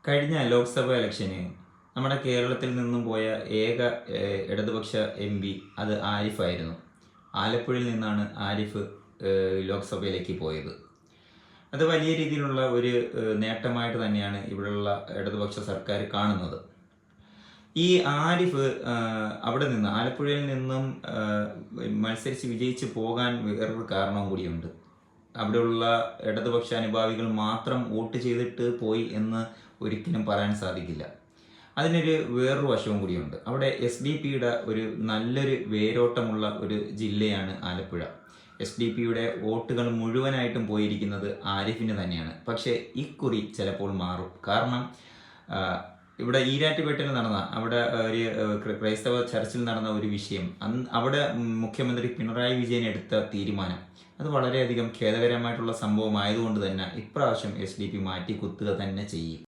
കഴിഞ്ഞ ലോക്സഭ ഇലക്ഷന് നമ്മുടെ കേരളത്തിൽ നിന്നും പോയ ഏക ഇടതുപക്ഷ MP അത് ആരിഫായിരുന്നു. ആലപ്പുഴയിൽ നിന്നാണ് ആരിഫ് ലോക്സഭയിലേക്ക് പോയത്. അത് വലിയ രീതിയിലുള്ള ഒരു നേട്ടമായിട്ട് തന്നെയാണ് ഇവിടെയുള്ള ഇടതുപക്ഷ സർക്കാർ കാണുന്നത്. ഈ ആരിഫ് അവിടെ നിന്ന് ആലപ്പുഴയിൽ നിന്നും മത്സരിച്ച് വിജയിച്ച് പോകാൻ വേറൊരു കാരണവും കൂടിയുണ്ട്. അവിടെയുള്ള ഇടതുപക്ഷ അനുഭാവികൾ മാത്രം വോട്ട് ചെയ്തിട്ട് പോയി എന്ന് ഒരിക്കലും പറയാൻ സാധിക്കില്ല. അതിനൊരു വേറൊരു വശവും കൂടിയുണ്ട്. അവിടെ SDP-യുടെ ഒരു നല്ലൊരു വേരോട്ടമുള്ള ഒരു ജില്ലയാണ് ആലപ്പുഴ. SDP-യുടെ വോട്ടുകൾ മുഴുവനായിട്ടും പോയിരിക്കുന്നത് ആരിഫിന് തന്നെയാണ്. പക്ഷേ ഇക്കുറി ചിലപ്പോൾ മാറും. കാരണം ഇവിടെ ഈരാറ്റുപേട്ടയിൽ നടന്ന അവിടെ ഒരു ക്രൈസ്തവ ചർച്ചിൽ നടന്ന ഒരു വിഷയം, അവിടെ മുഖ്യമന്ത്രി പിണറായി വിജയൻ എടുത്ത തീരുമാനം അത് വളരെയധികം ഖേദകരമായിട്ടുള്ള സംഭവമായതുകൊണ്ട് തന്നെ ഇപ്രാവശ്യം SDP മാറ്റി കുത്തുക തന്നെ ചെയ്യും.